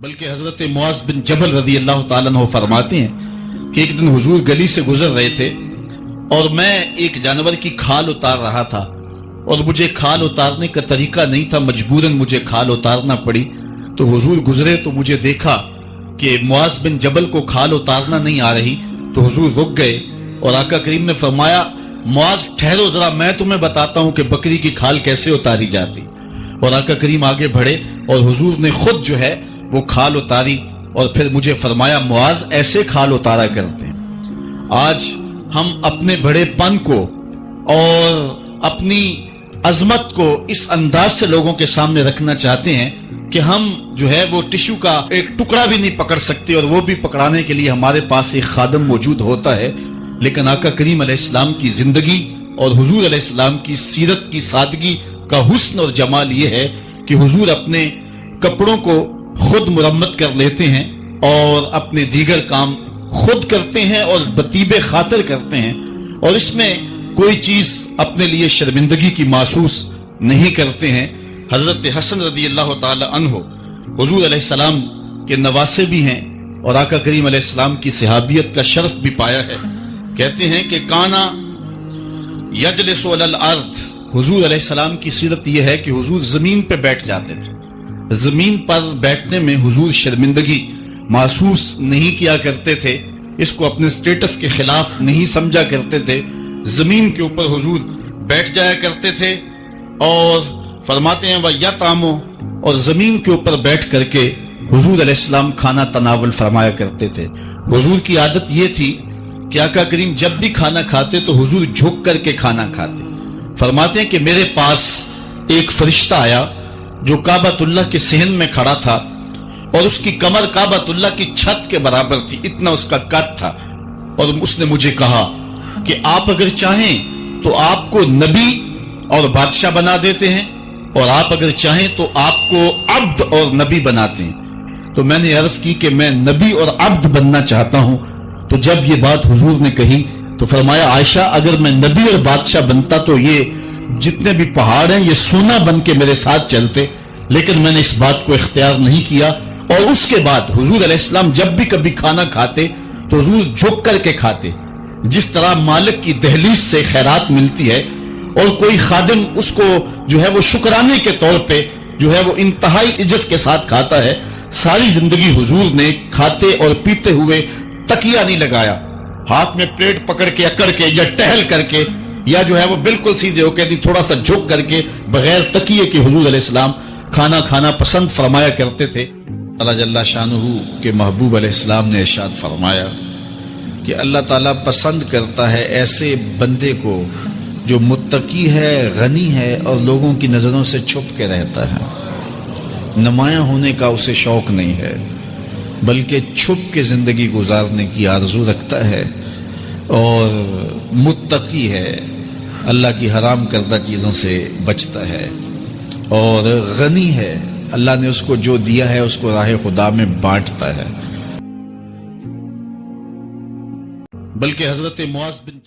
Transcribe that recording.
بلکہ حضرت معاذ بن جبل رضی اللہ تعالیٰ عنہ فرماتے ہیں کہ ایک دن حضور گلی سے گزر رہے تھے اور میں ایک جانور کی کھال اتار رہا تھا اور مجھے کھال اتارنے کا طریقہ نہیں تھا، مجبوراً مجھے کھال اتارنا پڑی۔ تو حضور گزرے تو مجھے دیکھا کہ معاذ بن جبل کو کھال اتارنا نہیں آ رہی، تو حضور رک گئے اور آقا کریم نے فرمایا معاذ ٹھہرو ذرا، میں تمہیں بتاتا ہوں کہ بکری کی کھال کیسے اتاری جاتی۔ اور آقا کریم آگے بڑھے اور حضور نے خود جو ہے وہ کھال اتاری اور پھر مجھے فرمایا معاذ ایسے کھال اتارا کرتے ہیں۔ آج ہم اپنے بڑے پن کو اور اپنی عظمت کو اس انداز سے لوگوں کے سامنے رکھنا چاہتے ہیں کہ ہم جو ہے وہ ٹشو کا ایک ٹکڑا بھی نہیں پکڑ سکتے، اور وہ بھی پکڑانے کے لیے ہمارے پاس ایک خادم موجود ہوتا ہے۔ لیکن آقا کریم علیہ السلام کی زندگی اور حضور علیہ السلام کی سیرت کی سادگی کا حسن اور جمال یہ ہے کہ حضور اپنے کپڑوں کو خود مرمت کر لیتے ہیں اور اپنے دیگر کام خود کرتے ہیں اور بطیب خاطر کرتے ہیں، اور اس میں کوئی چیز اپنے لیے شرمندگی کی محسوس نہیں کرتے ہیں۔ حضرت حسن رضی اللہ تعالی عنہ حضور علیہ السلام کے نواسے بھی ہیں اور آقا کریم علیہ السلام کی صحابیت کا شرف بھی پایا ہے۔ کہتے ہیں کہ کانا یجلس علی الارض، حضور علیہ السلام کی سیرت یہ ہے کہ حضور زمین پہ بیٹھ جاتے تھے۔ زمین پر بیٹھنے میں حضور شرمندگی محسوس نہیں کیا کرتے تھے، اس کو اپنے سٹیٹس کے خلاف نہیں سمجھا کرتے تھے۔ زمین کے اوپر حضور بیٹھ جایا کرتے تھے اور فرماتے ہیں وَيَطْعَمُ، اور زمین کے اوپر بیٹھ کر کے حضور علیہ السلام کھانا تناول فرمایا کرتے تھے۔ حضور کی عادت یہ تھی کہ آقا کریم جب بھی کھانا کھاتے تو حضور جھک کر کے کھانا کھاتے۔ فرماتے ہیں کہ میرے پاس ایک فرشتہ آیا جو کعبۃ اللہ کے صحن میں کھڑا تھا اور اس کی کمر کعبۃ اللہ کی چھت کے برابر تھی، اتنا اس کا قد تھا، اور اس نے مجھے کہا کہ آپ اگر چاہیں تو آپ کو نبی اور بادشاہ بنا دیتے ہیں، اور آپ اگر چاہیں تو آپ کو عبد اور نبی بناتے ہیں۔ تو میں نے عرض کی کہ میں نبی اور عبد بننا چاہتا ہوں۔ تو جب یہ بات حضور نے کہی تو فرمایا عائشہ اگر میں نبی اور بادشاہ بنتا تو یہ جتنے بھی پہاڑ ہیں یہ سونا بن کے میرے ساتھ چلتے، لیکن میں نے اس بات کو اختیار نہیں کیا۔ اور اس کے بعد حضور علیہ السلام جب بھی کبھی کھانا کھاتے تو حضور جھک کر کے کھاتے، جس طرح مالک کی دہلیز سے خیرات ملتی ہے اور کوئی خادم اس کو جو ہے وہ شکرانے کے طور پہ جو ہے وہ انتہائی عزت کے ساتھ کھاتا ہے۔ ساری زندگی حضور نے کھاتے اور پیتے ہوئے تکیہ نہیں لگایا، ہاتھ میں پلیٹ پکڑ کے اکڑ کے یا ٹہل کر کے یا جو ہے وہ بالکل سیدھے ہو کے تھوڑا سا جھک کر کے بغیر تکیے کے حضور علیہ السلام کھانا کھانا پسند فرمایا کرتے تھے۔ اللہ جل شانہ کے محبوب علیہ السلام نے ارشاد فرمایا کہ اللہ تعالیٰ پسند کرتا ہے ایسے بندے کو جو متقی ہے، غنی ہے اور لوگوں کی نظروں سے چھپ کے رہتا ہے۔ نمایاں ہونے کا اسے شوق نہیں ہے بلکہ چھپ کے زندگی گزارنے کی آرزو رکھتا ہے، اور متقی ہے، اللہ کی حرام کردہ چیزوں سے بچتا ہے، اور غنی ہے، اللہ نے اس کو جو دیا ہے اس کو راہ خدا میں بانٹتا ہے۔ بلکہ حضرت معاذ بن